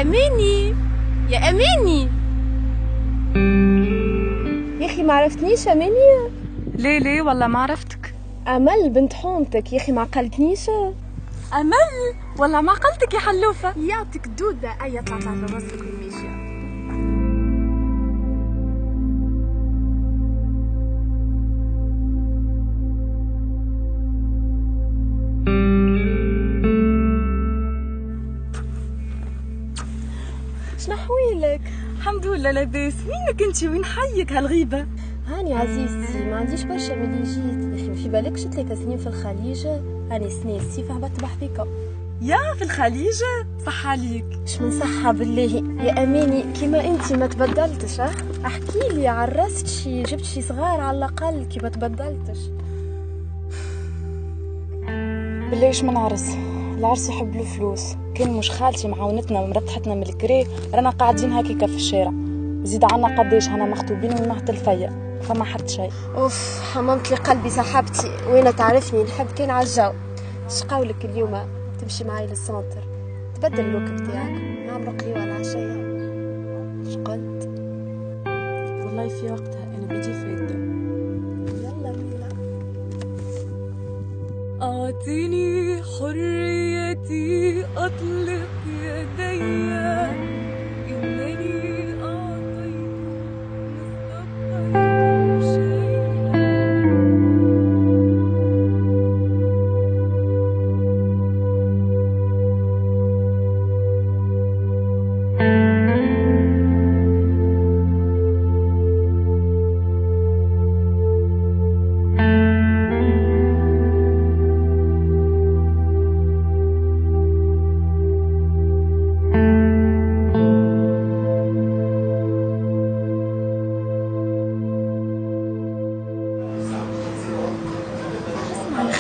أماني، يا أماني يا أخي ما عرفتنيش أماني؟ ليه والله ما عرفتك. أمل بنت حومتك يا أخي ما عقلتنيش. أمل والله ما عقلتك يا حلوفة. يعطيك دودة أي طلعت على راسك والماشية. شنحويلك؟ الحمد لله لاباس. وينك انت؟ وين حيك هالغيبة؟ هاني عزيزتي ما عنديش برشا ملي جيت يا أخي، في بالك شت 3 سنين في الخليج، هاني سنة الصيف هبطت بحذيكا. يا في الخليج صح عليك. اش من صحة بالله يا أماني، كيما انتي ما تبدلتش. احكي لي عرست شي، جبت شي صغار على الأقل كي ما تبدلتش. بالله ايش من عرس؟ العرس يحب له فلوس. كان مش خالتي معاونتنا ومربحتنا من الكري، رانا قاعدين هكيكا في الشارع. زيد عنا قداش هنا مخطوبين ومهد الفيا، فما حد شيء. اوف حممت لي قلبي صاحبتي، وين تعرفني نحب كان على الجو. اش قولك اليوم تمشي معي للسنتر، تبدل اللوك بتاعك، نعملوا قهوة على العشية؟ اش قلت؟ والله في وقتها انا بيجي فايدة. يلا بينا. أعطيني حريتي أطلق يدي، إنني أعطيت مستقبل شيئا.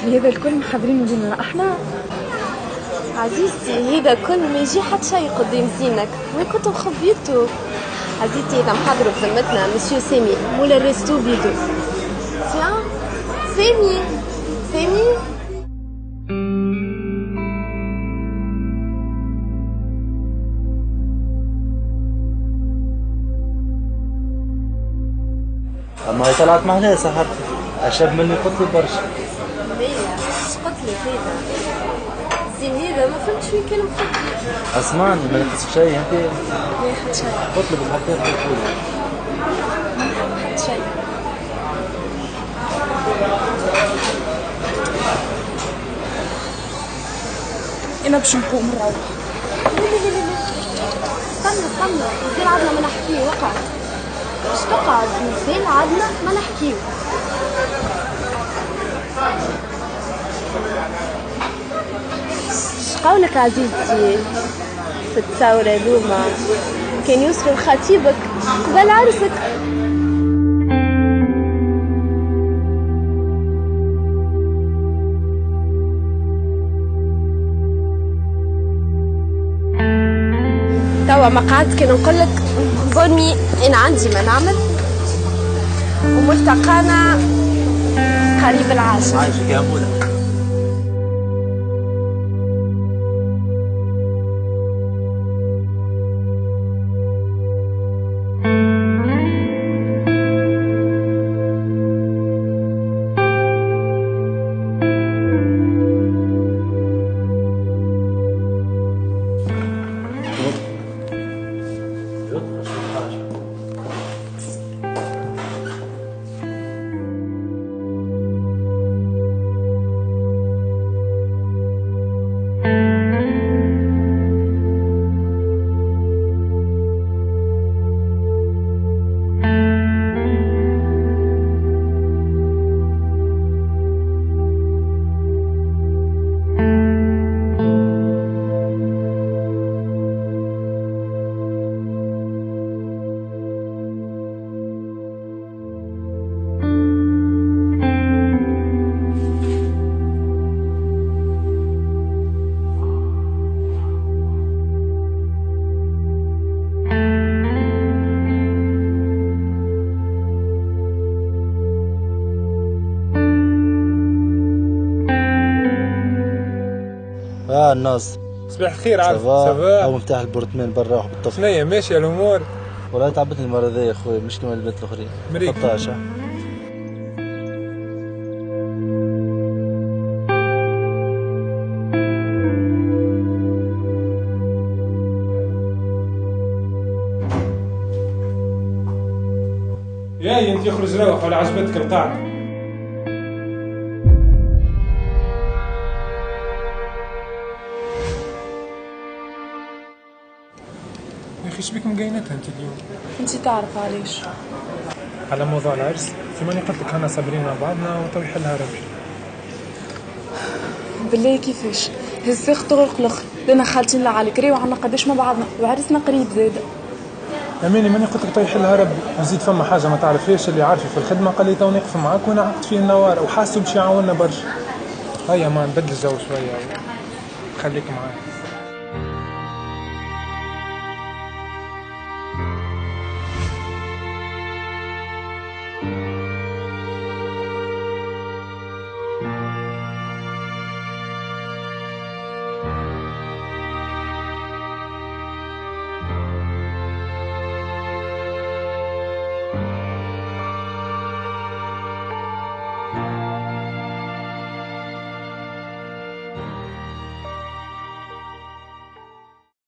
هذا الكل محضرين لنا احنا. عزيزتي هذا كل ما يجي حد شي قدام زينك، وين كنتوا مخبيتوا؟ عزيزتي هذا محضر بذمتنا مسيو سامي مولا ريستو بيدو. تيان سامي سامي اما هي طلعت محلاها سهرتي، اشب مني قلت لي برشا. مية اش قلت لك هذا؟ زين هذا ما فهمتش وين كان مخبي. اسمعني ما نحسك شيء انت. ما يحد شي. قلت لك الحقيقة تقول ما حد شي. انا باش نقوم نروح. استنى مازال عدنا ما نحكيه، وقعد. باش تقعد؟ مازال عدنا ما نحكيه. قولك عزيزتي في الثورة دوما كان يوصل خطيبك قبل عرسك. توا ما قعدت كي نقولك بوني انا عندي ما نعمل، وملتقانا قريب العاشر. عايشك يا مولا. الناس صباح الخير عبد. سافا او مفتاح البورتمان برا روح بالطفل. شنيا ماشية الامور؟ والله تعبتني المره ذي يا خويا، مش كما البنات الاخرين. مريك 13. ياي انت يخرج روح ولا عجبتك القاعدة؟ يا اخي شبيك مقينتها انت اليوم؟ انت تعرف علاش. على موضوع العرس، في ماني قلت لك انا صابرين مع بعضنا وتو يحلها ربي. بالله كيفاش هالساق طرق الاخر، لنا خالتين على الكري وعنا قداش مع بعضنا وعرسنا قريب زاده. اماني ماني قلت لك تو يحلها ربي، وزيد فما حاجه ما تعرفهاش اللي عارفي في الخدمه قال لي تو نقف معاك وانا عقدت فيه النوار وحاسه باش يعاوننا برشا. هيا ما نبدل الجو شويه خليك معايا.